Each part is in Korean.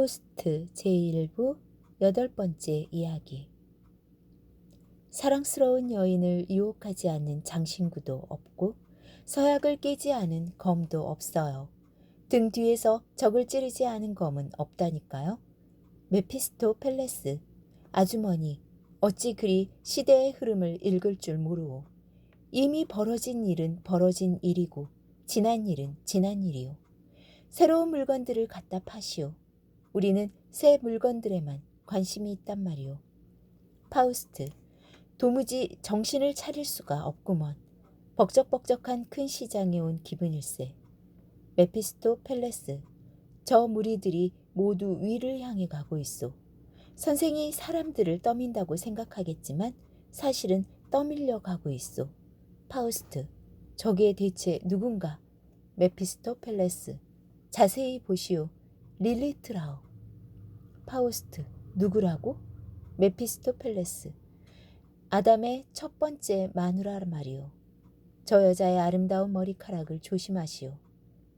파우스트 제1부 8번째 이야기. 사랑스러운 여인을 유혹하지 않는 장신구도 없고 서약을 깨지 않은 검도 없어요. 등 뒤에서 적을 찌르지 않은 검은 없다니까요. 메피스토펠레스, 아주머니, 어찌 그리 시대의 흐름을 읽을 줄 모르오. 이미 벌어진 일은 벌어진 일이고 지난 일은 지난 일이오. 새로운 물건들을 갖다 파시오. 우리는 새 물건들에만 관심이 있단 말이오. 파우스트, 도무지 정신을 차릴 수가 없구먼. 벅적벅적한 큰 시장에 온 기분일세. 메피스토펠레스, 저 무리들이 모두 위를 향해 가고 있소. 선생이 사람들을 떠민다고 생각하겠지만 사실은 떠밀려 가고 있소. 파우스트, 저게 대체 누군가? 메피스토펠레스, 자세히 보시오. 릴리트라오. 파우스트, 누구라고? 메피스토펠레스, 아담의 첫 번째 마누라 말이오. 저 여자의 아름다운 머리카락을 조심하시오.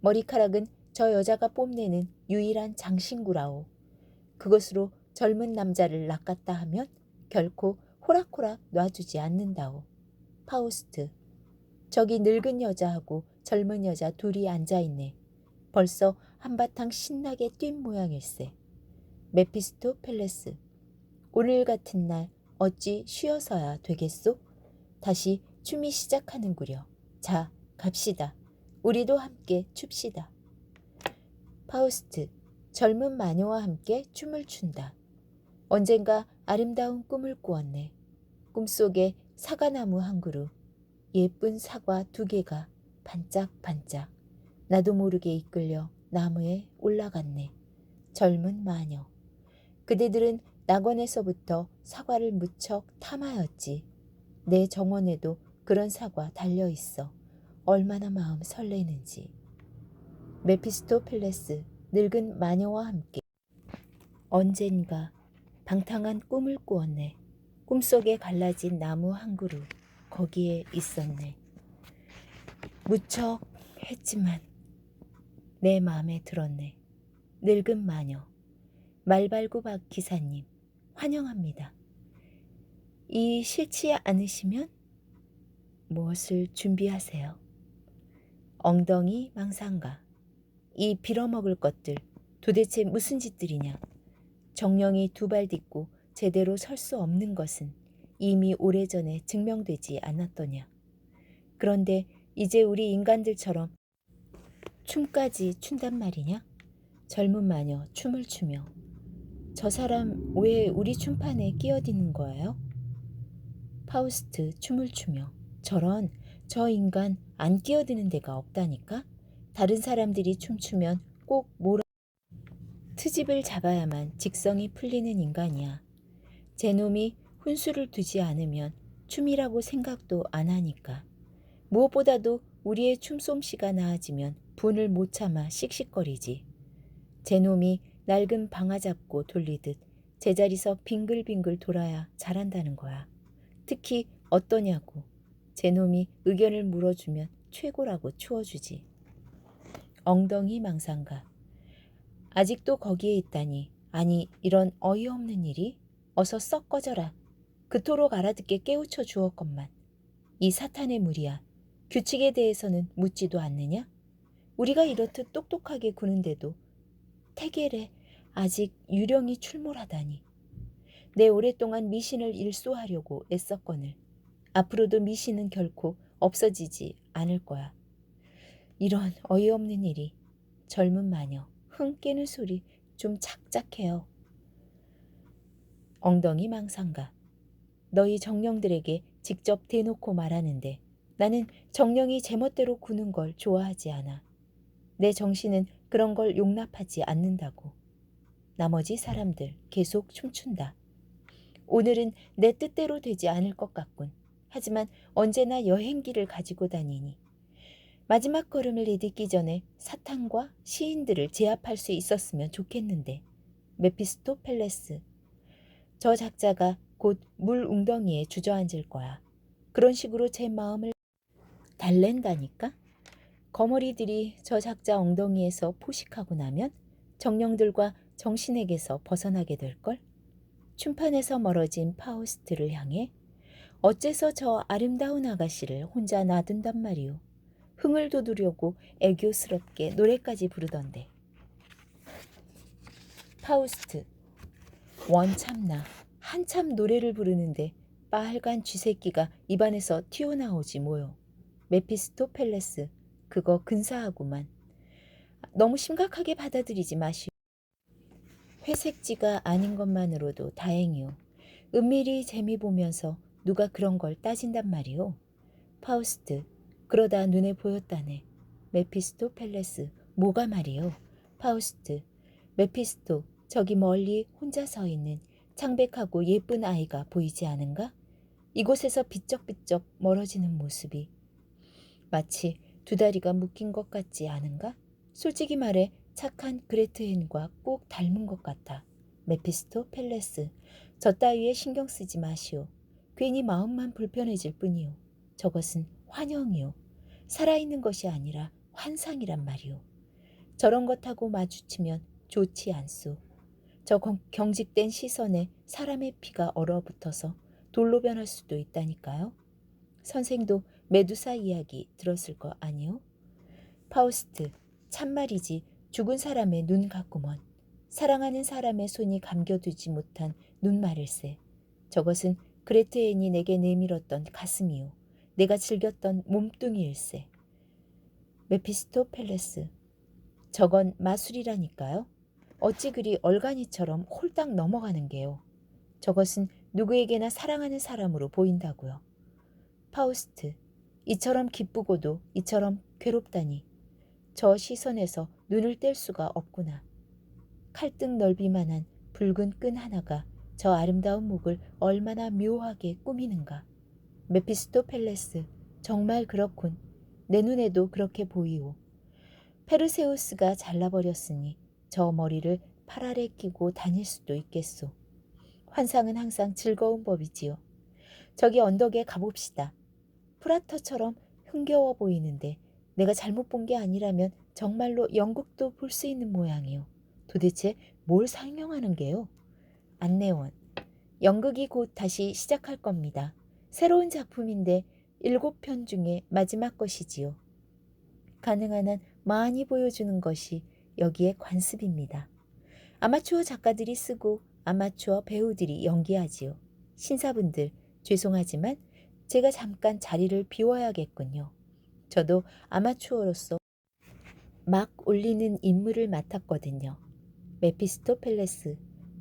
머리카락은 저 여자가 뽐내는 유일한 장신구라오. 그것으로 젊은 남자를 낚았다 하면 결코 호락호락 놔주지 않는다오. 파우스트, 저기 늙은 여자하고 젊은 여자 둘이 앉아있네. 벌써 한바탕 신나게 뛴 모양일세. 메피스토펠레스, 오늘 같은 날 어찌 쉬어서야 되겠소? 다시 춤이 시작하는구려. 자, 갑시다. 우리도 함께 춥시다. 파우스트, 젊은 마녀와 함께 춤을 춘다. 언젠가 아름다운 꿈을 꾸었네. 꿈속에 사과나무 한 그루, 예쁜 사과 2개가 반짝반짝 나도 모르게 이끌려 나무에 올라갔네. 젊은 마녀. 그대들은 낙원에서부터 사과를 무척 탐하였지. 내 정원에도 그런 사과 달려있어. 얼마나 마음 설레는지. 메피스토펠레스, 늙은 마녀와 함께 언젠가 방탕한 꿈을 꾸었네. 꿈속에 갈라진 나무 한 그루, 거기에 있었네. 무척 했지만 내 마음에 들었네. 늙은 마녀, 말발굽박 기사님, 환영합니다. 이 싫지 않으시면 무엇을 준비하세요? 엉덩이 망상가, 이 빌어먹을 것들 도대체 무슨 짓들이냐? 정령이 2발 딛고 제대로 설 수 없는 것은 이미 오래전에 증명되지 않았더냐? 그런데 이제 우리 인간들처럼 춤까지 춘단 말이냐? 젊은 마녀 춤을 추며, 저 사람 왜 우리 춤판에 끼어드는 거예요? 파우스트 춤을 추며, 저런, 저 인간 안 끼어드는 데가 없다니까? 다른 사람들이 춤추면 꼭 몰아 트집을 잡아야만 직성이 풀리는 인간이야. 제 놈이 훈수를 두지 않으면 춤이라고 생각도 안 하니까. 무엇보다도 우리의 춤솜씨가 나아지면 분을 못 참아 씩씩거리지. 제 놈이 낡은 방아 잡고 돌리듯 제자리서 빙글빙글 돌아야 잘한다는 거야. 특히 어떠냐고. 제 놈이 의견을 물어주면 최고라고 추워주지. 엉덩이 망상가, 아직도 거기에 있다니. 아니, 이런 어이없는 일이? 어서 썩 꺼져라. 그토록 알아듣게 깨우쳐 주었건만. 이 사탄의 무리야. 규칙에 대해서는 묻지도 않느냐? 우리가 이렇듯 똑똑하게 구는데도 태겔에 아직 유령이 출몰하다니. 내 오랫동안 미신을 일소하려고 애썼거늘 앞으로도 미신은 결코 없어지지 않을 거야. 이런 어이없는 일이. 젊은 마녀, 흥 깨는 소리 좀 작작해요. 엉덩이 망상가, 너희 정령들에게 직접 대놓고 말하는데 나는 정령이 제멋대로 구는 걸 좋아하지 않아. 내 정신은 그런 걸 용납하지 않는다고. 나머지 사람들 계속 춤춘다. 오늘은 내 뜻대로 되지 않을 것 같군. 하지만 언제나 여행기를 가지고 다니니 마지막 걸음을 내딛기 전에 사탄과 시인들을 제압할 수 있었으면 좋겠는데. 메피스토펠레스, 저 작자가 곧 물 웅덩이에 주저앉을 거야. 그런 식으로 제 마음을 달랜다니까? 거머리들이 저 작자 엉덩이에서 포식하고 나면 정령들과 정신에게서 벗어나게 될걸? 춤판에서 멀어진 파우스트를 향해 어째서 저 아름다운 아가씨를 혼자 놔둔단 말이오. 흥을 돋우려고 애교스럽게 노래까지 부르던데. 파우스트. 원참나. 한참 노래를 부르는데 빨간 쥐새끼가 입안에서 튀어나오지 뭐요. 메피스토펠레스. 그거 근사하구만. 너무 심각하게 받아들이지 마시오. 회색지가 아닌 것만으로도 다행이오. 은밀히 재미 보면서 누가 그런 걸 따진단 말이오. 파우스트. 그러다 눈에 보였다네. 메피스토펠레스. 뭐가 말이오. 파우스트. 메피스토. 저기 멀리 혼자 서 있는 창백하고 예쁜 아이가 보이지 않은가? 이곳에서 비쩍비쩍 멀어지는 모습이 마치 두 다리가 묶인 것 같지 않은가? 솔직히 말해 착한 그레트헨과 꼭 닮은 것 같아. 메피스토펠레스. 저 따위에 신경 쓰지 마시오. 괜히 마음만 불편해질 뿐이오. 저것은 환영이오. 살아있는 것이 아니라 환상이란 말이오. 저런 것하고 마주치면 좋지 않소. 저 경직된 시선에 사람의 피가 얼어붙어서 돌로 변할 수도 있다니까요. 선생도 메두사 이야기 들었을 거 아니요? 파우스트. 참말이지 죽은 사람의 눈 같구먼. 사랑하는 사람의 손이 감겨두지 못한 눈말일세. 저것은 그레트앤이 내게 내밀었던 가슴이요. 내가 즐겼던 몸뚱이일세. 메피스토펠레스. 저건 마술이라니까요. 어찌 그리 얼간이처럼 홀딱 넘어가는 게요. 저것은 누구에게나 사랑하는 사람으로 보인다고요. 파우스트. 이처럼 기쁘고도 이처럼 괴롭다니. 저 시선에서 눈을 뗄 수가 없구나. 칼등 넓이만한 붉은 끈 하나가 저 아름다운 목을 얼마나 묘하게 꾸미는가. 메피스토펠레스. 정말 그렇군. 내 눈에도 그렇게 보이오. 페르세우스가 잘라버렸으니 저 머리를 팔 아래 끼고 다닐 수도 있겠소. 환상은 항상 즐거운 법이지요. 저기 언덕에 가봅시다. 프라터처럼 흥겨워 보이는데 내가 잘못 본 게 아니라면 정말로 연극도 볼 수 있는 모양이요. 도대체 뭘 상영하는 게요? 안내원. 연극이 곧 다시 시작할 겁니다. 새로운 작품인데 7편 중에 마지막 것이지요. 가능한 한 많이 보여주는 것이 여기에 관습입니다. 아마추어 작가들이 쓰고 아마추어 배우들이 연기하지요. 신사분들, 죄송하지만 제가 잠깐 자리를 비워야겠군요. 저도 아마추어로서 막 올리는 임무를 맡았거든요. 메피스토펠레스.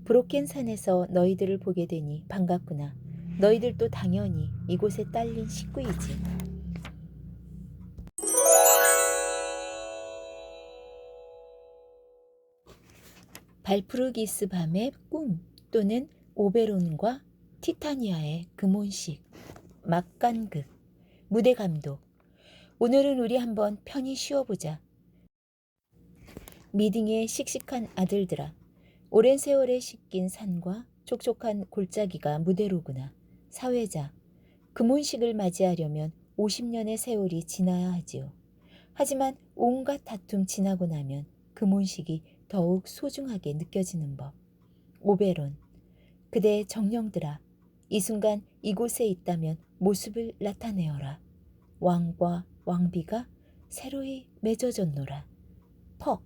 브로켄산에서 너희들을 보게 되니 반갑구나. 너희들도 당연히 이곳에 딸린 식구이지. 발프루기스 밤의 꿈 또는 오베론과 티타니아의 금혼식. 막간극. 무대 감독. 오늘은 우리 한번 편히 쉬어보자. 미딩의 씩씩한 아들들아. 오랜 세월에 씻긴 산과 촉촉한 골짜기가 무대로구나. 사회자. 금혼식을 맞이하려면 50년의 세월이 지나야 하지요. 하지만 온갖 다툼 지나고 나면 금혼식이 더욱 소중하게 느껴지는 법. 오베론. 그대의 정령들아. 이 순간 이곳에 있다면 모습을 나타내어라. 왕과 왕비가 새로이 맺어졌노라. 퍽.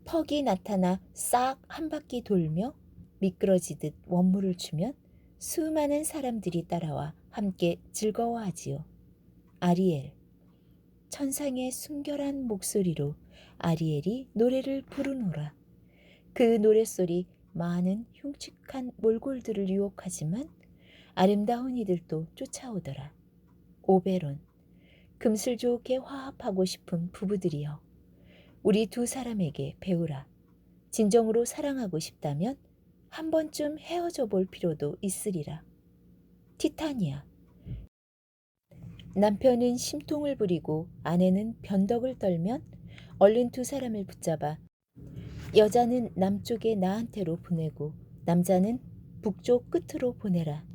퍽이 나타나 싹 한 바퀴 돌며 미끄러지듯 원물을 추면 수많은 사람들이 따라와 함께 즐거워하지요. 아리엘. 천상의 순결한 목소리로 아리엘이 노래를 부르노라. 그 노랫소리 많은 흉측한 몰골들을 유혹하지만 아름다운 이들도 쫓아오더라. 오베론. 금슬 좋게 화합하고 싶은 부부들이여. 우리 두 사람에게 배우라. 진정으로 사랑하고 싶다면 한 번쯤 헤어져 볼 필요도 있으리라. 티타니아. 남편은 심통을 부리고 아내는 변덕을 떨면 얼른 두 사람을 붙잡아 여자는 남쪽의 나한테로 보내고 남자는 북쪽 끝으로 보내라.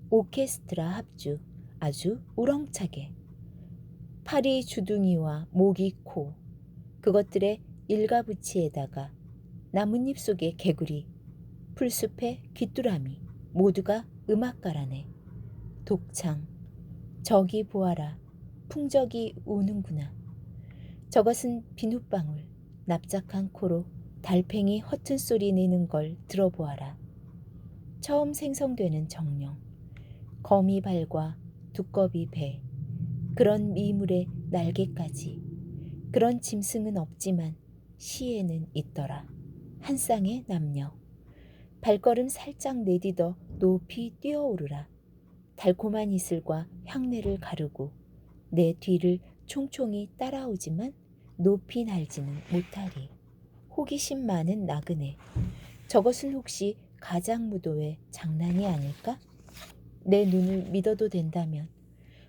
오케스트라 합주. 아주 우렁차게. 팔이 주둥이와 목이 코. 그것들의 일가부치에다가 나뭇잎 속의 개구리, 풀숲의 귀뚜라미, 모두가 음악가라네. 독창, 저기 보아라, 풍적이 우는구나. 저것은 비눗방울, 납작한 코로 달팽이 허튼 소리 내는 걸 들어보아라. 처음 생성되는 정령, 거미발과 두꺼비 배, 그런 미물의 날개까지. 그런 짐승은 없지만 시에는 있더라. 한 쌍의 남녀. 발걸음 살짝 내디뎌 높이 뛰어오르라. 달콤한 이슬과 향내를 가르고 내 뒤를 총총히 따라오지만 높이 날지는 못하리. 호기심 많은 나그네. 저것은 혹시 가장무도의 장난이 아닐까? 내 눈을 믿어도 된다면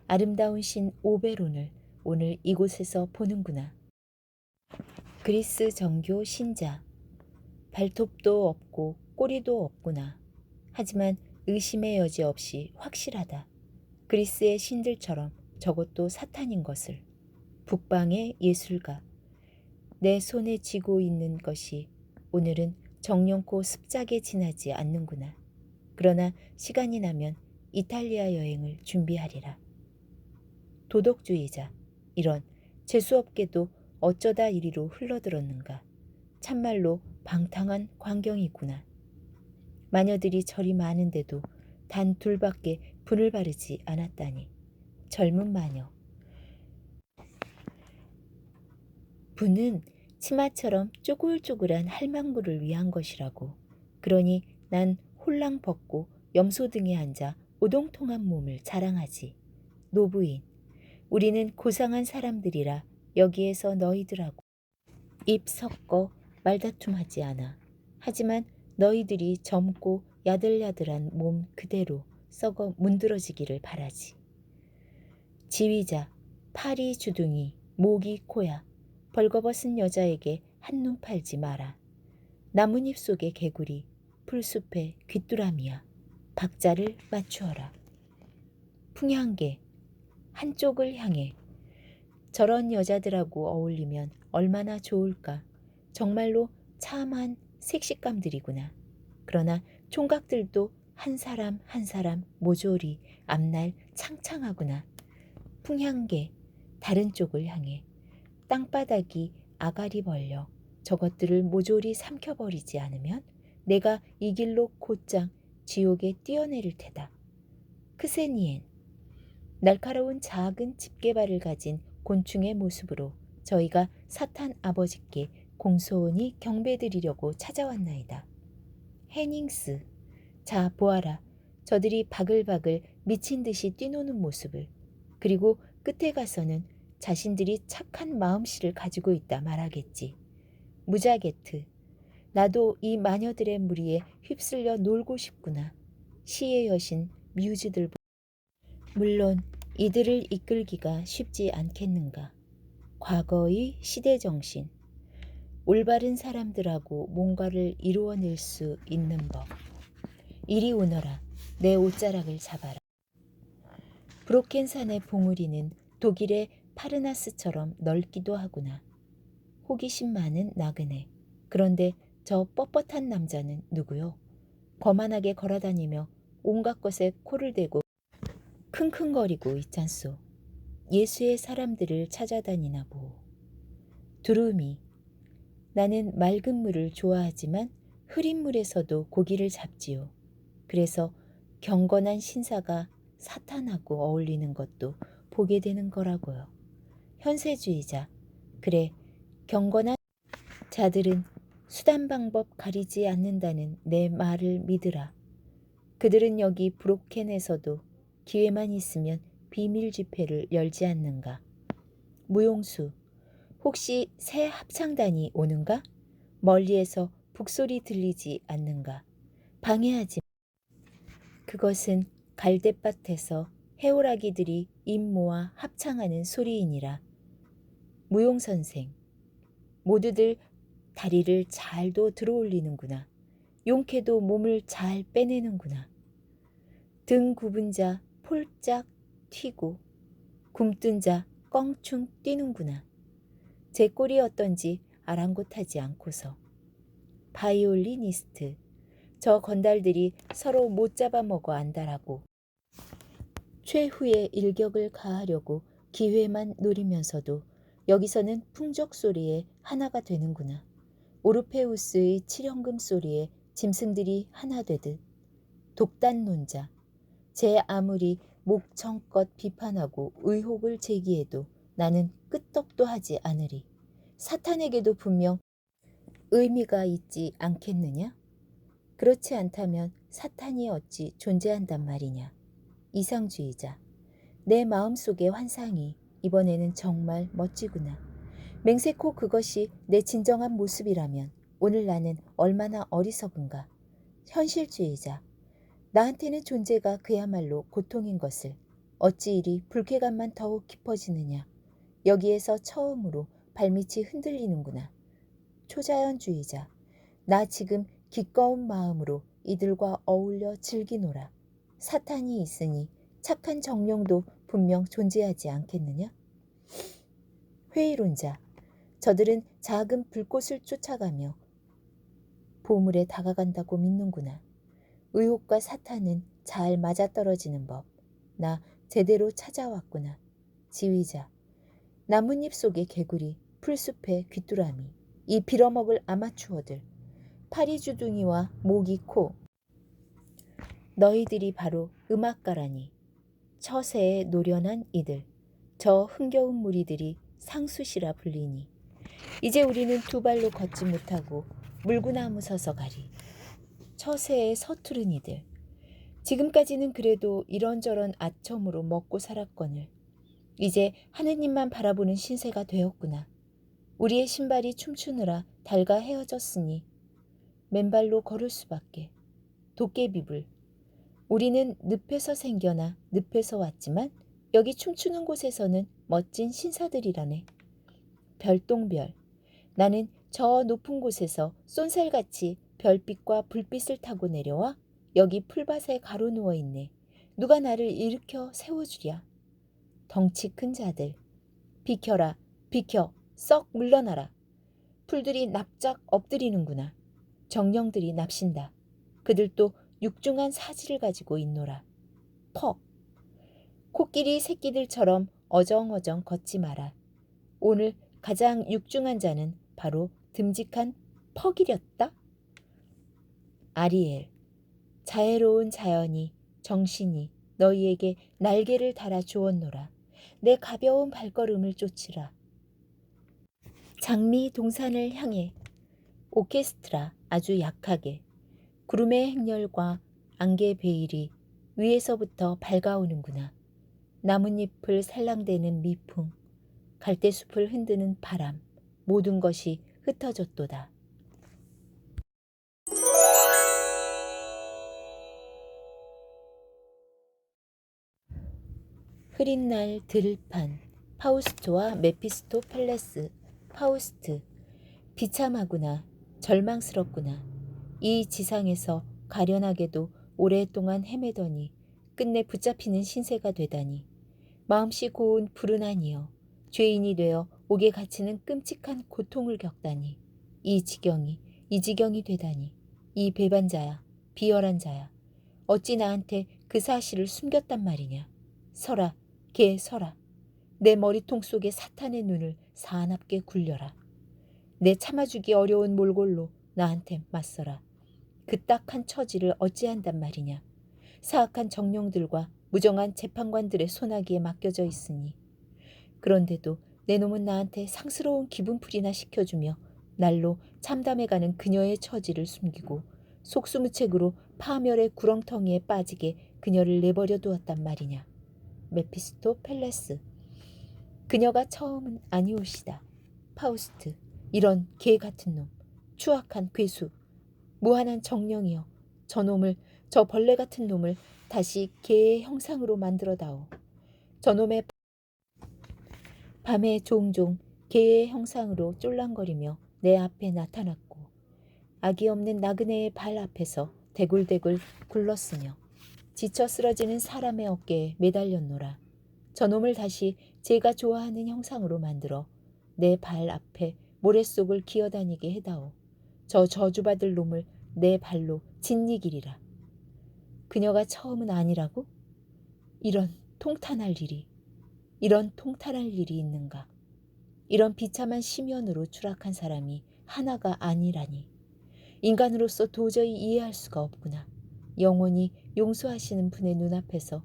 아름다운 신 오베론을 오늘 이곳에서 보는구나. 그리스 정교 신자. 발톱도 없고 꼬리도 없구나. 하지만 의심의 여지 없이 확실하다. 그리스의 신들처럼 저것도 사탄인 것을. 북방의 예술가. 내 손에 쥐고 있는 것이 오늘은 정령코 습작에 지나지 않는구나. 그러나 시간이 나면 이탈리아 여행을 준비하리라. 도덕주의자. 이런 재수없게도 어쩌다 이리로 흘러들었는가. 참말로 방탕한 광경이구나. 마녀들이 저리 많은데도 단 둘밖에 분을 바르지 않았다니. 젊은 마녀. 분은 치마처럼 쪼글쪼글한 할망구를 위한 것이라고. 그러니 난 홀랑 벗고 염소 등에 앉아 오동통한 몸을 자랑하지. 노부인. 우리는 고상한 사람들이라 여기에서 너희들하고 입 섞어 말다툼하지 않아. 하지만 너희들이 젊고 야들야들한 몸 그대로 썩어 문드러지기를 바라지. 지휘자, 팔이 주둥이, 목이 코야. 벌거벗은 여자에게 한눈 팔지 마라. 나뭇잎 속의 개구리, 풀숲의 귀뚜라미야. 박자를 맞추어라. 풍향계, 한쪽을 향해. 저런 여자들하고 어울리면 얼마나 좋을까. 정말로 참한 색식감들이구나. 그러나 총각들도 한 사람 한 사람 모조리 앞날 창창하구나. 풍향계, 다른 쪽을 향해. 땅바닥이 아가리 벌려 저것들을 모조리 삼켜버리지 않으면 내가 이 길로 곧장 지옥에 뛰어내릴 테다. 크세니엔. 날카로운 작은 집게발을 가진 곤충의 모습으로 저희가 사탄 아버지께 공손히 경배드리려고 찾아왔나이다. 해닝스. 자 보아라. 저들이 바글바글 미친 듯이 뛰노는 모습을. 그리고 끝에 가서는 자신들이 착한 마음씨를 가지고 있다 말하겠지. 무자게트. 나도 이 마녀들의 무리에 휩쓸려 놀고 싶구나. 시의 여신 뮤즈들. 물론 이들을 이끌기가 쉽지 않겠는가. 과거의 시대정신. 올바른 사람들하고 뭔가를 이루어낼 수 있는 법. 이리 오너라. 내 옷자락을 잡아라. 브로켄산의 봉우리는 독일의 파르나스처럼 넓기도 하구나. 호기심 많은 나그네. 그런데 저 뻣뻣한 남자는 누구요? 거만하게 걸어다니며 온갖 것에 코를 대고 킁킁거리고 있잖소. 예수의 사람들을 찾아다니나 보. 두루미. 나는 맑은 물을 좋아하지만 흐린 물에서도 고기를 잡지요. 그래서 경건한 신사가 사탄하고 어울리는 것도 보게 되는 거라고요. 현세주의자. 그래, 경건한 자들은 수단 방법 가리지 않는다는 내 말을 믿으라. 그들은 여기 브로켄에서도 기회만 있으면 비밀 집회를 열지 않는가. 무용수. 혹시 새 합창단이 오는가? 멀리에서 북소리 들리지 않는가. 방해하지. 그것은 갈대밭에서 해오라기들이 입 모아 합창하는 소리이니라. 무용선생. 모두들 다리를 잘도 들어올리는구나. 용케도 몸을 잘 빼내는구나. 등 굽은 자 폴짝 튀고 굼뜬 자 껑충 뛰는구나. 제 꼴이 어떤지 아랑곳하지 않고서. 바이올리니스트. 저 건달들이 서로 못 잡아먹어 안달하고 최후의 일격을 가하려고 기회만 노리면서도 여기서는 풍적 소리에 하나가 되는구나. 오르페우스의 칠형금 소리에 짐승들이 하나 되듯. 독단론자. 제 아무리 목청껏 비판하고 의혹을 제기해도 나는 끄떡도 하지 않으리. 사탄에게도 분명 의미가 있지 않겠느냐? 그렇지 않다면 사탄이 어찌 존재한단 말이냐. 이상주의자. 내 마음속의 환상이 이번에는 정말 멋지구나. 맹세코 그것이 내 진정한 모습이라면 오늘 나는 얼마나 어리석은가. 현실주의자. 나한테는 존재가 그야말로 고통인 것을 어찌 이리 불쾌감만 더욱 깊어지느냐. 여기에서 처음으로 발밑이 흔들리는구나. 초자연주의자. 나 지금 기꺼운 마음으로 이들과 어울려 즐기노라. 사탄이 있으니 착한 정령도 분명 존재하지 않겠느냐? 회의론자. 저들은 작은 불꽃을 쫓아가며 보물에 다가간다고 믿는구나. 의혹과 사탄은 잘 맞아떨어지는 법. 나 제대로 찾아왔구나. 지휘자. 나뭇잎 속의 개구리, 풀숲의 귀뚜라미, 이 빌어먹을 아마추어들, 파리주둥이와 모기코. 너희들이 바로 음악가라니. 처세에 노련한 이들, 저 흥겨운 무리들이 상수시라 불리니. 이제 우리는 두 발로 걷지 못하고 물구나무 서서 가리. 처세에 서투른 이들. 지금까지는 그래도 이런저런 아첨으로 먹고 살았거늘 이제 하느님만 바라보는 신세가 되었구나. 우리의 신발이 춤추느라 달가 헤어졌으니 맨발로 걸을 수밖에. 도깨비불. 우리는 늪에서 생겨나 늪에서 왔지만 여기 춤추는 곳에서는 멋진 신사들이라네. 별똥별. 나는 저 높은 곳에서 쏜살같이 별빛과 불빛을 타고 내려와 여기 풀밭에 가로누워 있네. 누가 나를 일으켜 세워주랴. 덩치 큰 자들. 비켜라, 비켜, 썩 물러나라. 풀들이 납작 엎드리는구나. 정령들이 납신다. 그들도 육중한 사지를 가지고 있노라. 퍽. 코끼리 새끼들처럼 어정어정 걷지 마라. 오늘 가장 육중한 자는 바로 듬직한 퍽이렸다. 아리엘. 자애로운 자연이 정신이 너희에게 날개를 달아 주었노라. 내 가벼운 발걸음을 쫓으라. 장미 동산을 향해. 오케스트라 아주 약하게. 구름의 행렬과 안개 베일이 위에서부터 밝아오는구나. 나뭇잎을 살랑대는 미풍, 갈대숲을 흔드는 바람, 모든 것이 흩어졌도다. 흐린 날 들판. 파우스트와 메피스토펠레스. 파우스트. 비참하구나. 절망스럽구나. 이 지상에서 가련하게도 오랫동안 헤매더니 끝내 붙잡히는 신세가 되다니. 마음씨 고운 불운하니여. 죄인이 되어 옥에 갇히는 끔찍한 고통을 겪다니. 이 지경이 되다니. 이 배반자야, 비열한 자야. 어찌 나한테 그 사실을 숨겼단 말이냐. 서라, 개 서라. 내 머리통 속에 사탄의 눈을 사납게 굴려라. 내 참아주기 어려운 몰골로 나한테 맞서라. 그 딱한 처지를 어찌한단 말이냐. 사악한 정령들과 무정한 재판관들의 소나기에 맡겨져 있으니. 그런데도 내 놈은 나한테 상스러운 기분풀이나 시켜주며 날로 참담해가는 그녀의 처지를 숨기고 속수무책으로 파멸의 구렁텅이에 빠지게 그녀를 내버려 두었단 말이냐. 메피스토펠레스. 그녀가 처음은 아니오시다. 파우스트. 이런 개 같은 놈. 추악한 괴수. 무한한 정령이여. 저놈을, 저 벌레 같은 놈을 다시 개의 형상으로 만들어다오. 저놈의 밤에 종종 개의 형상으로 쫄랑거리며 내 앞에 나타났고 악이 없는 나그네의 발 앞에서 대굴대굴 굴렀으며 지쳐 쓰러지는 사람의 어깨에 매달렸노라. 저놈을 다시 제가 좋아하는 형상으로 만들어 내 발 앞에 모래 속을 기어다니게 해다오. 저 저주받을 놈을 내 발로 짓이기리라. 그녀가 처음은 아니라고? 이런 통탄할 일이 있는가? 이런 비참한 심연으로 추락한 사람이 하나가 아니라니. 인간으로서 도저히 이해할 수가 없구나. 영원히 용서하시는 분의 눈앞에서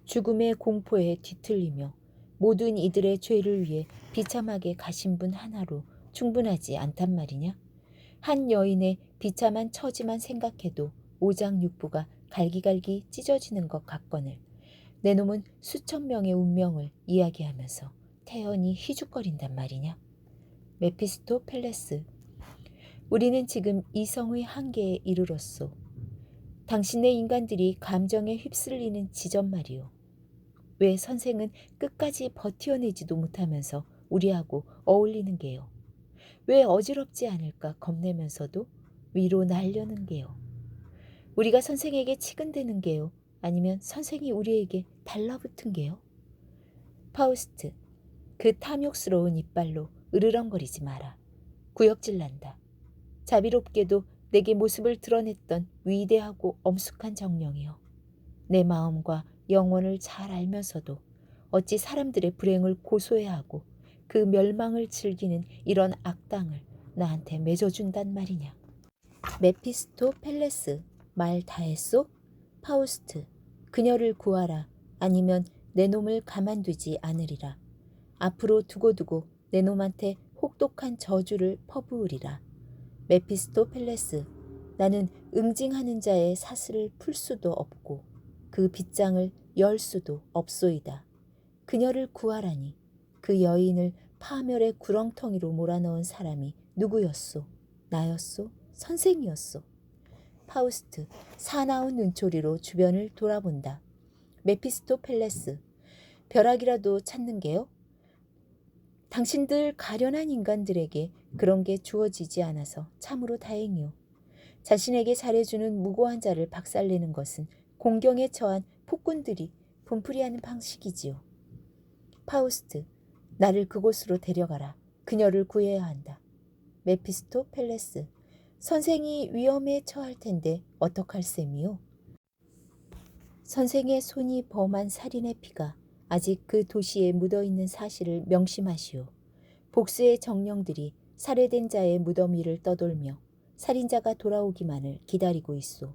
죽음의 공포에 뒤틀리며 모든 이들의 죄를 위해 비참하게 가신 분 하나로 충분하지 않단 말이냐? 한 여인의 비참한 처지만 생각해도 오장육부가 갈기갈기 찢어지는 것 같거늘 내 놈은 수천 명의 운명을 이야기하면서 태연히 희죽거린단 말이냐? 메피스토펠레스, 우리는 지금 이성의 한계에 이르렀소. 당신네 인간들이 감정에 휩쓸리는 지점 말이오. 왜 선생은 끝까지 버티어내지도 못하면서 우리하고 어울리는 게요? 왜 어지럽지 않을까 겁내면서도 위로 날려는 게요? 우리가 선생에게 치근대는 게요? 아니면 선생이 우리에게 달라붙은 게요? 파우스트, 그 탐욕스러운 이빨로 으르렁거리지 마라. 구역질 난다. 자비롭게도 내게 모습을 드러냈던 위대하고 엄숙한 정령이여. 내 마음과 영혼을 잘 알면서도 어찌 사람들의 불행을 고소해야 하고 그 멸망을 즐기는 이런 악당을 나한테 맺어준단 말이냐. 메피스토펠레스, 말 다했소? 파우스트, 그녀를 구하라. 아니면 내 놈을 가만두지 않으리라. 앞으로 두고두고 내 놈한테 혹독한 저주를 퍼부으리라. 메피스토펠레스, 나는 응징하는 자의 사슬을 풀 수도 없고 그 빗장을 열 수도 없소이다. 그녀를 구하라니. 그 여인을 파멸의 구렁텅이로 몰아넣은 사람이 누구였소? 나였소? 선생이었소? 파우스트, 사나운 눈초리로 주변을 돌아본다. 메피스토펠레스, 벼락이라도 찾는 게요? 당신들 가련한 인간들에게 그런 게 주어지지 않아서 참으로 다행이오. 자신에게 잘해주는 무고한 자를 박살내는 것은 공경에 처한 폭군들이 분풀이하는 방식이지요. 파우스트, 나를 그곳으로 데려가라. 그녀를 구해야 한다. 메피스토펠레스, 선생이 위험에 처할 텐데 어떡할 셈이요? 선생의 손이 범한 살인의 피가 아직 그 도시에 묻어있는 사실을 명심하시오. 복수의 정령들이 살해된 자의 무덤 위를 떠돌며 살인자가 돌아오기만을 기다리고 있소.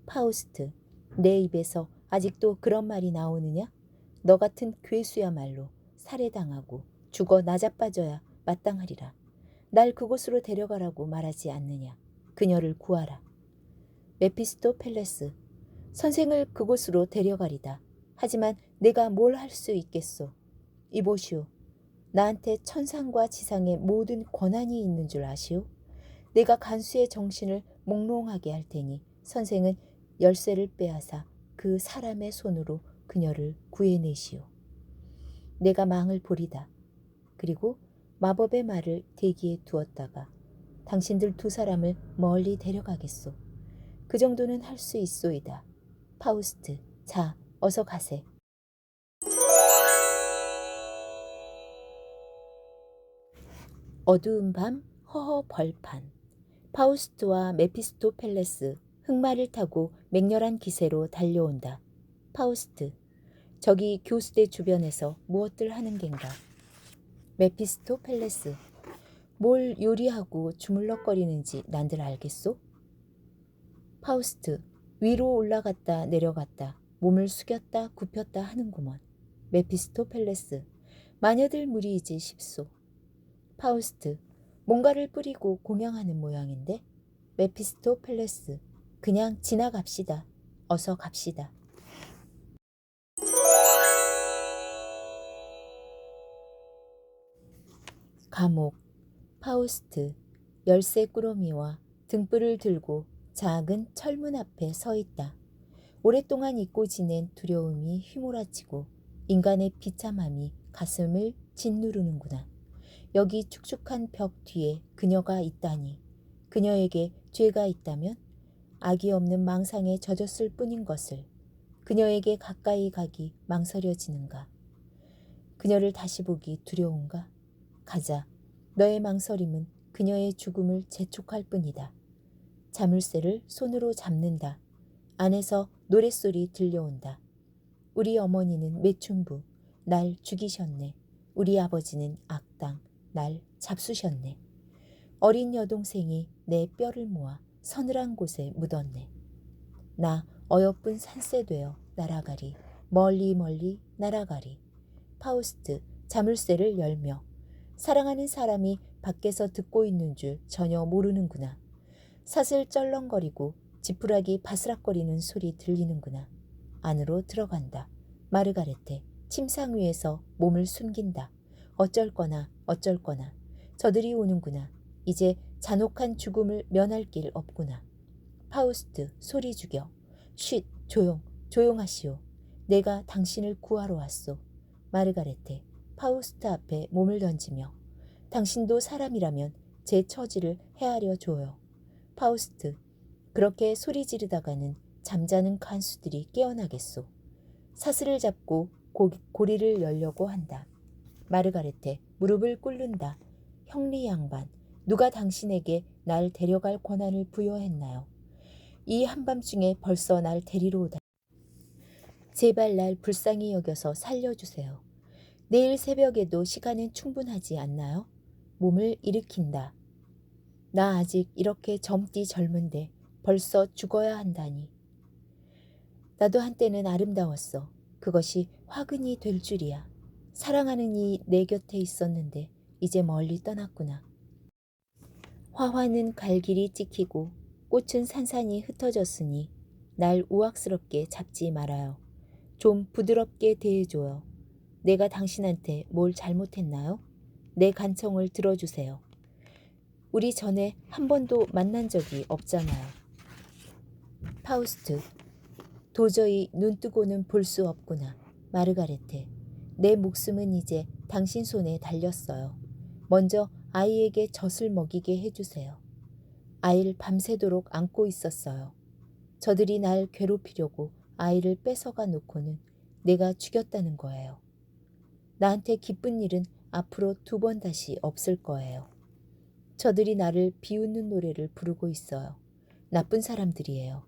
파우스트, 내 입에서 아직도 그런 말이 나오느냐? 너 같은 괴수야말로 살해당하고 죽어 나자빠져야 마땅하리라. 날 그곳으로 데려가라고 말하지 않느냐. 그녀를 구하라. 메피스토펠레스, 선생을 그곳으로 데려가리다. 하지만 내가 뭘 할 수 있겠소. 이보시오. 나한테 천상과 지상의 모든 권한이 있는 줄 아시오? 내가 간수의 정신을 몽롱하게 할 테니 선생은 열쇠를 빼앗아 그 사람의 손으로 그녀를 구해내시오. 내가 망을 보리다. 그리고 마법의 말을 대기에 두었다가 당신들 두 사람을 멀리 데려가겠소. 그 정도는 할 수 있소이다. 파우스트, 자, 어서 가세. 어두운 밤 허허 벌판. 파우스트와 메피스토펠레스 흑마를 타고 맹렬한 기세로 달려온다. 파우스트, 저기 교수대 주변에서 무엇들 하는 겐가? 메피스토펠레스, 뭘 요리하고 주물럭거리는지 난들 알겠소? 파우스트, 위로 올라갔다 내려갔다 몸을 숙였다 굽혔다 하는구먼. 메피스토펠레스, 마녀들 무리이지 싶소. 파우스트, 뭔가를 뿌리고 공양하는 모양인데? 메피스토펠레스, 그냥 지나갑시다. 어서 갑시다. 감옥. 파우스트, 열쇠 꾸러미와 등불을 들고 작은 철문 앞에 서 있다. 오랫동안 잊고 지낸 두려움이 휘몰아치고 인간의 비참함이 가슴을 짓누르는구나. 여기 축축한 벽 뒤에 그녀가 있다니. 그녀에게 죄가 있다면 악이 없는 망상에 젖었을 뿐인 것을 그녀에게 가까이 가기 망설여지는가. 그녀를 다시 보기 두려운가? 가자. 너의 망설임은 그녀의 죽음을 재촉할 뿐이다. 자물쇠를 손으로 잡는다. 안에서 노랫소리 들려온다. 우리 어머니는 매춘부, 날 죽이셨네. 우리 아버지는 악당, 날 잡수셨네. 어린 여동생이 내 뼈를 모아 서늘한 곳에 묻었네. 나 어여쁜 산새 되어 날아가리. 멀리 멀리 날아가리. 파우스트 자물쇠를 열며 사랑하는 사람이 밖에서 듣고 있는 줄 전혀 모르는구나. 사슬 쩔렁거리고 지푸라기 바스락거리는 소리 들리는구나. 안으로 들어간다. 마르가레테 침상 위에서 몸을 숨긴다. 어쩔 거나 어쩔 거나 저들이 오는구나. 이제 잔혹한 죽음을 면할 길 없구나. 파우스트 소리 죽여. 쉿 조용하시오. 내가 당신을 구하러 왔소. 마르가레테 파우스트 앞에 몸을 던지며 당신도 사람이라면 제 처지를 헤아려 줘요. 파우스트 그렇게 소리 지르다가는 잠자는 간수들이 깨어나겠소. 사슬을 잡고 고리를 열려고 한다. 마르가레테 무릎을 꿇는다. 형리 양반 누가 당신에게 날 데려갈 권한을 부여했나요? 이 한밤중에 벌써 날 데리러 오다. 제발 날 불쌍히 여겨서 살려주세요. 내일 새벽에도 시간은 충분하지 않나요? 몸을 일으킨다. 나 아직 이렇게 젊디 젊은데 벌써 죽어야 한다니. 나도 한때는 아름다웠어. 그것이 화근이 될 줄이야. 사랑하는 이 내 곁에 있었는데 이제 멀리 떠났구나. 화환은 갈 길이 찍히고 꽃은 산산이 흩어졌으니 날 우악스럽게 잡지 말아요. 좀 부드럽게 대해줘요. 내가 당신한테 뭘 잘못했나요? 내 간청을 들어주세요. 우리 전에 한 번도 만난 적이 없잖아요. 파우스트 도저히 눈뜨고는 볼 수 없구나. 마르가레테 내 목숨은 이제 당신 손에 달렸어요. 먼저 아이에게 젖을 먹이게 해주세요. 아이를 밤새도록 안고 있었어요. 저들이 날 괴롭히려고 아이를 뺏어가 놓고는 내가 죽였다는 거예요. 나한테 기쁜 일은 앞으로 2번 다시 없을 거예요. 저들이 나를 비웃는 노래를 부르고 있어요. 나쁜 사람들이에요.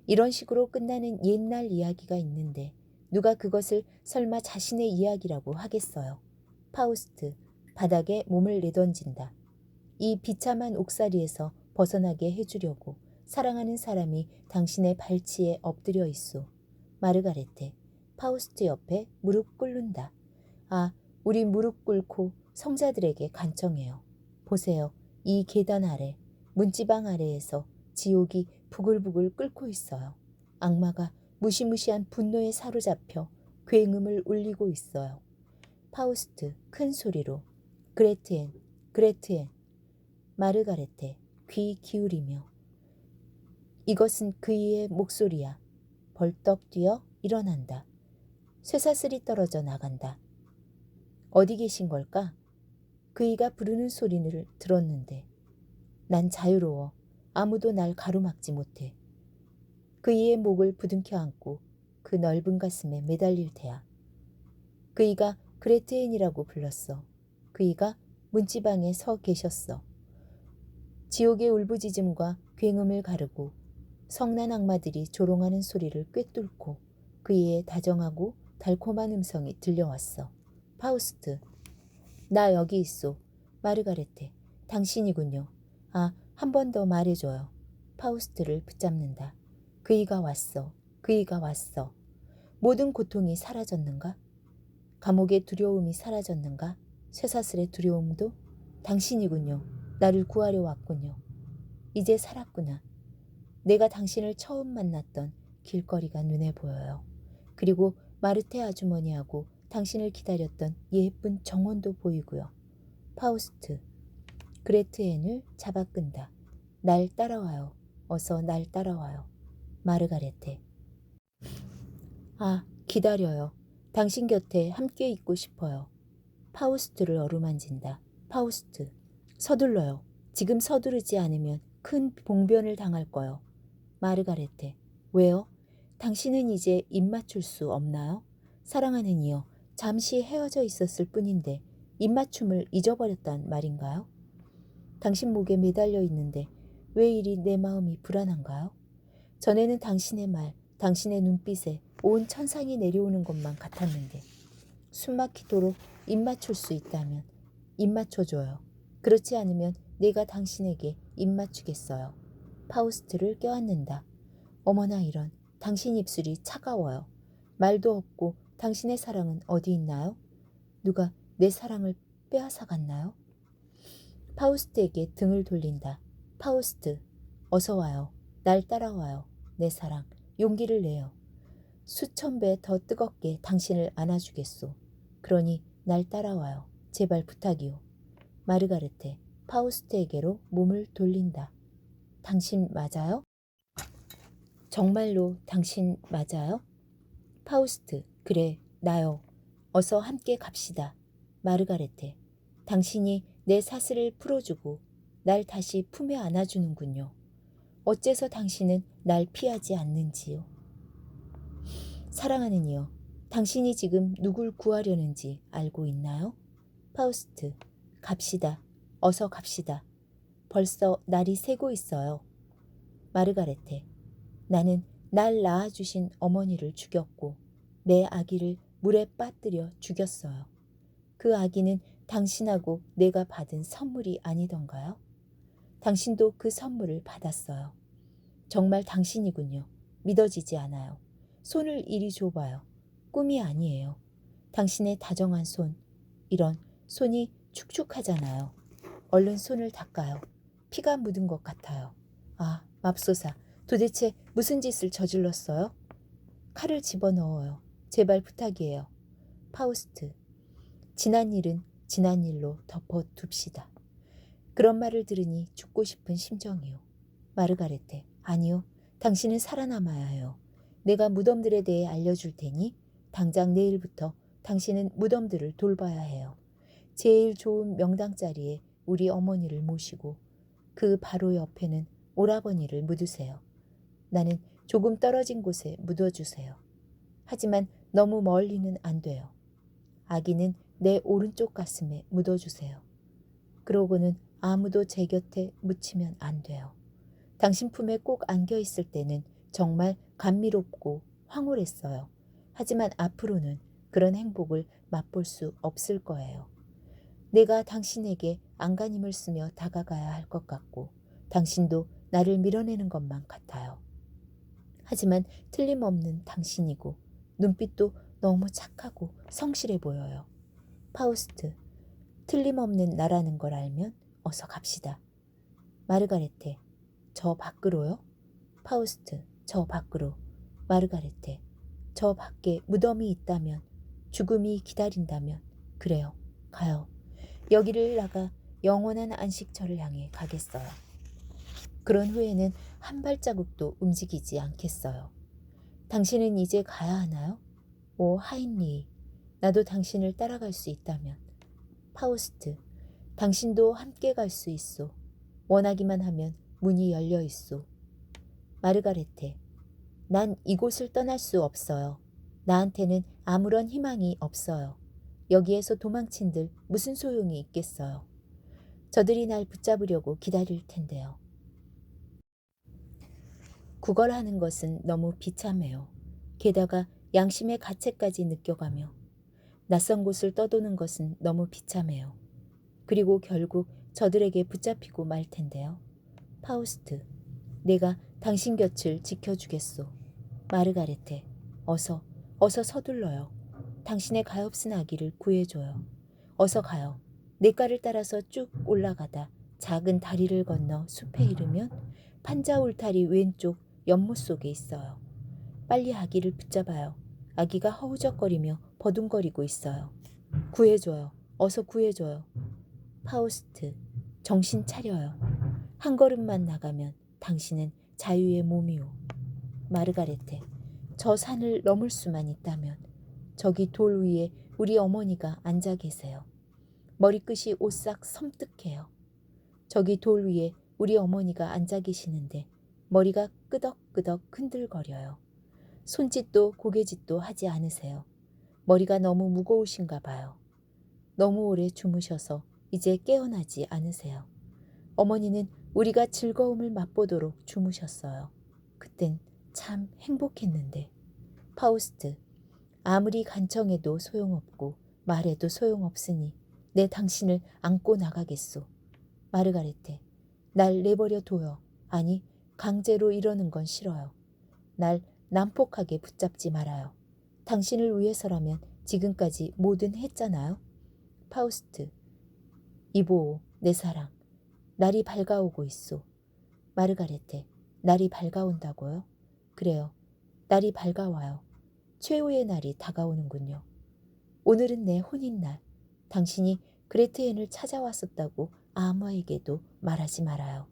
이런 식으로 끝나는 옛날 이야기가 있는데 누가 그것을 설마 자신의 이야기라고 하겠어요. 파우스트 바닥에 몸을 내던진다. 이 비참한 옥살이에서 벗어나게 해주려고 사랑하는 사람이 당신의 발치에 엎드려 있소. 마르가레테 파우스트 옆에 무릎 꿇는다. 아, 우리 무릎 꿇고 성자들에게 간청해요. 보세요. 이 계단 아래, 문지방 아래에서 지옥이 부글부글 끓고 있어요. 악마가 무시무시한 분노에 사로잡혀 굉음을 울리고 있어요. 파우스트 큰 소리로 그레트엔, 그레트엔. 마르가레테 귀 기울이며 이것은 그이의 목소리야. 벌떡 뛰어 일어난다. 쇠사슬이 떨어져 나간다. 어디 계신 걸까? 그이가 부르는 소리를 들었는데 난 자유로워. 아무도 날 가로막지 못해. 그이의 목을 부둥켜 안고 그 넓은 가슴에 매달릴 테야. 그이가 그레트엔이라고 불렀어. 그이가 문지방에 서 계셨어. 지옥의 울부짖음과 굉음을 가르고 성난 악마들이 조롱하는 소리를 꿰뚫고 그이의 다정하고 달콤한 음성이 들려왔어. 파우스트, 나 여기 있소. 마르가레테, 당신이군요. 아, 한 번 더 말해줘요. 파우스트를 붙잡는다. 그이가 왔어. 그이가 왔어. 모든 고통이 사라졌는가? 감옥의 두려움이 사라졌는가? 쇠사슬의 두려움도? 당신이군요. 나를 구하려 왔군요. 이제 살았구나. 내가 당신을 처음 만났던 길거리가 눈에 보여요. 그리고 마르테 아주머니하고 당신을 기다렸던 예쁜 정원도 보이고요. 파우스트, 그레트엔을 잡아 끈다. 날 따라와요. 어서 날 따라와요. 마르가레테. 아, 기다려요. 당신 곁에 함께 있고 싶어요. 파우스트를 어루만진다. 파우스트, 서둘러요. 지금 서두르지 않으면 큰 봉변을 당할 거요. 마르가레테, 왜요? 당신은 이제 입 맞출 수 없나요? 사랑하는 이여, 잠시 헤어져 있었을 뿐인데 입맞춤을 잊어버렸단 말인가요? 당신 목에 매달려 있는데 왜 이리 내 마음이 불안한가요? 전에는 당신의 말, 당신의 눈빛에 온 천상이 내려오는 것만 같았는데 숨막히도록 입 맞출 수 있다면 입 맞춰줘요. 그렇지 않으면 내가 당신에게 입 맞추겠어요. 파우스트를 껴안는다. 어머나 이런, 당신 입술이 차가워요. 말도 없고 당신의 사랑은 어디 있나요? 누가 내 사랑을 빼앗아 갔나요? 파우스트에게 등을 돌린다. 파우스트, 어서 와요. 날 따라와요. 내 사랑, 용기를 내요. 수천 배 더 뜨겁게 당신을 안아주겠소. 그러니 날 따라와요. 제발 부탁이요. 마르가레테, 파우스트에게로 몸을 돌린다. 당신 맞아요? 정말로 당신 맞아요? 파우스트, 그래, 나요. 어서 함께 갑시다. 마르가레테, 당신이 내 사슬을 풀어주고 날 다시 품에 안아주는군요. 어째서 당신은 날 피하지 않는지요? 사랑하는 이여, 당신이 지금 누굴 구하려는지 알고 있나요? 파우스트, 갑시다. 어서 갑시다. 벌써 날이 새고 있어요. 마르가레테, 나는 날 낳아주신 어머니를 죽였고 내 아기를 물에 빠뜨려 죽였어요. 그 아기는 당신하고 내가 받은 선물이 아니던가요? 당신도 그 선물을 받았어요. 정말 당신이군요. 믿어지지 않아요. 손을 이리 줘봐요. 꿈이 아니에요. 당신의 다정한 손, 이런 손이 축축하잖아요. 얼른 손을 닦아요. 피가 묻은 것 같아요. 아, 맙소사. 도대체 무슨 짓을 저질렀어요? 칼을 집어넣어요. 제발 부탁이에요. 파우스트. 지난 일은 지난 일로 덮어둡시다. 그런 말을 들으니 죽고 싶은 심정이요. 마르가레테. 아니요. 당신은 살아남아야 해요. 내가 무덤들에 대해 알려줄 테니 당장 내일부터 당신은 무덤들을 돌봐야 해요. 제일 좋은 명당 자리에 우리 어머니를 모시고 그 바로 옆에는 오라버니를 묻으세요. 나는 조금 떨어진 곳에 묻어주세요. 하지만 너무 멀리는 안 돼요. 아기는 내 오른쪽 가슴에 묻어주세요. 그러고는 아무도 제 곁에 묻히면 안 돼요. 당신 품에 꼭 안겨 있을 때는 정말 감미롭고 황홀했어요. 하지만 앞으로는 그런 행복을 맛볼 수 없을 거예요. 내가 당신에게 안간힘을 쓰며 다가가야 할 것 같고 당신도 나를 밀어내는 것만 같아요. 하지만 틀림없는 당신이고 눈빛도 너무 착하고 성실해 보여요. 파우스트, 틀림없는 나라는 걸 알면 어서 갑시다. 마르가레테, 저 밖으로요? 파우스트, 저 밖으로. 마르가레테, 저 밖에 무덤이 있다면, 죽음이 기다린다면, 그래요, 가요. 여기를 나가 영원한 안식처를 향해 가겠어요. 그런 후에는 한 발자국도 움직이지 않겠어요. 당신은 이제 가야 하나요? 오 하인리, 나도 당신을 따라갈 수 있다면. 파우스트, 당신도 함께 갈 수 있소. 원하기만 하면 문이 열려 있소. 마르가레테, 난 이곳을 떠날 수 없어요. 나한테는 아무런 희망이 없어요. 여기에서 도망친들 무슨 소용이 있겠어요. 저들이 날 붙잡으려고 기다릴 텐데요. 구걸하는 것은 너무 비참해요. 게다가 양심의 가책까지 느껴가며 낯선 곳을 떠도는 것은 너무 비참해요. 그리고 결국 저들에게 붙잡히고 말 텐데요. 파우스트, 내가 당신 곁을 지켜주겠소. 마르가레테, 어서 서둘러요. 당신의 가엾은 아기를 구해줘요. 어서 가요. 냇가를 따라서 쭉 올라가다 작은 다리를 건너 숲에 이르면 판자 울타리 왼쪽 연못 속에 있어요. 빨리 아기를 붙잡아요. 아기가 허우적거리며 버둥거리고 있어요. 구해줘요. 어서 구해줘요. 파우스트, 정신 차려요. 한 걸음만 나가면 당신은 자유의 몸이오. 마르가레테, 저 산을 넘을 수만 있다면. 저기 돌 위에 우리 어머니가 앉아 계세요. 머리끝이 오싹 섬뜩해요. 저기 돌 위에 우리 어머니가 앉아 계시는데 머리가 끄덕끄덕 흔들거려요. 손짓도 고개짓도 하지 않으세요. 머리가 너무 무거우신가 봐요. 너무 오래 주무셔서 이제 깨어나지 않으세요. 어머니는 우리가 즐거움을 맛보도록 주무셨어요. 그땐 참 행복했는데. 파우스트, 아무리 간청해도 소용없고 말해도 소용없으니 내 당신을 안고 나가겠소. 마르가레테, 날 내버려 둬요. 아니, 강제로 이러는 건 싫어요. 날 난폭하게 붙잡지 말아요. 당신을 위해서라면 지금까지 뭐든 했잖아요. 파우스트, 이보오, 내 사랑. 날이 밝아오고 있소. 마르가레테, 날이 밝아온다고요? 그래요. 날이 밝아와요. 최후의 날이 다가오는군요. 오늘은 내 혼인날. 당신이 그레트앤을 찾아왔었다고 아무에게도 말하지 말아요.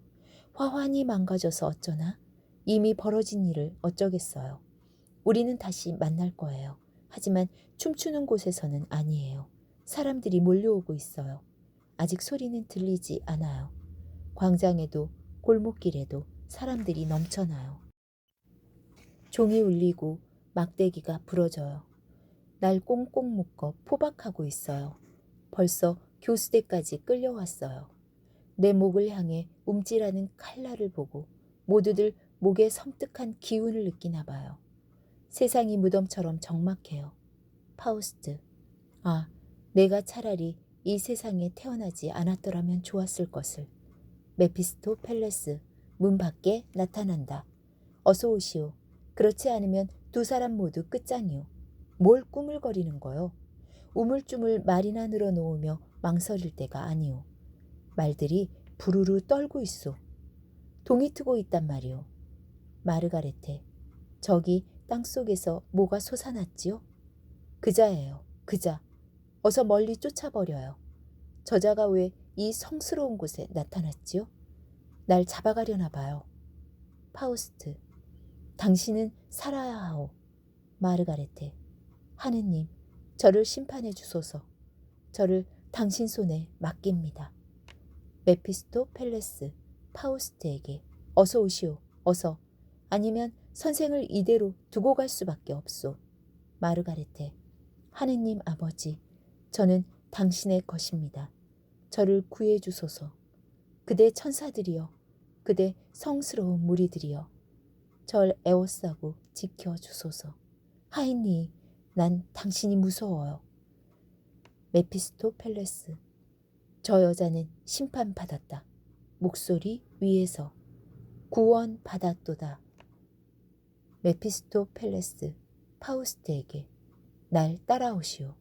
화환이 망가져서 어쩌나? 이미 벌어진 일을 어쩌겠어요. 우리는 다시 만날 거예요. 하지만 춤추는 곳에서는 아니에요. 사람들이 몰려오고 있어요. 아직 소리는 들리지 않아요. 광장에도 골목길에도 사람들이 넘쳐나요. 종이 울리고 막대기가 부러져요. 날 꽁꽁 묶어 포박하고 있어요. 벌써 교수대까지 끌려왔어요. 내 목을 향해 움찔하는 칼날을 보고 모두들 목에 섬뜩한 기운을 느끼나 봐요. 세상이 무덤처럼 적막해요. 파우스트, 아, 내가 차라리 이 세상에 태어나지 않았더라면 좋았을 것을. 메피스토펠레스, 문 밖에 나타난다. 어서 오시오. 그렇지 않으면 두 사람 모두 끝장이오. 뭘 꾸물거리는 거요? 우물쭈물 말이나 늘어놓으며 망설일 때가 아니오. 말들이 부르르 떨고 있소. 동이 트고 있단 말이오. 마르가레테, 저기 땅속에서 뭐가 솟아났지요? 그자예요. 그자. 어서 멀리 쫓아버려요. 저자가 왜 이 성스러운 곳에 나타났지요? 날 잡아가려나 봐요. 파우스트, 당신은 살아야 하오. 마르가레테, 하느님, 저를 심판해 주소서. 저를 당신 손에 맡깁니다. 메피스토펠레스, 파우스트에게, 어서 오시오. 어서. 아니면 선생을 이대로 두고 갈 수밖에 없소. 마르가레테, 하느님 아버지, 저는 당신의 것입니다. 저를 구해 주소서. 그대 천사들이여, 그대 성스러운 무리들이여, 절 에워싸고 지켜 주소서. 하이니, 난 당신이 무서워요. 메피스토펠레스, 저 여자는 심판받았다. 목소리 위에서 구원받았도다. 메피스토펠레스, 파우스트에게, 날 따라오시오.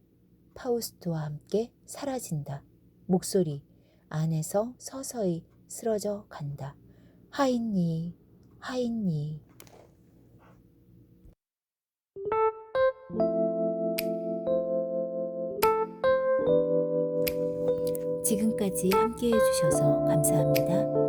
파우스트와 함께 사라진다. 목소리 안에서 서서히 쓰러져 간다. 하인니, 하인니. 지금까지 함께 해주셔서 감사합니다.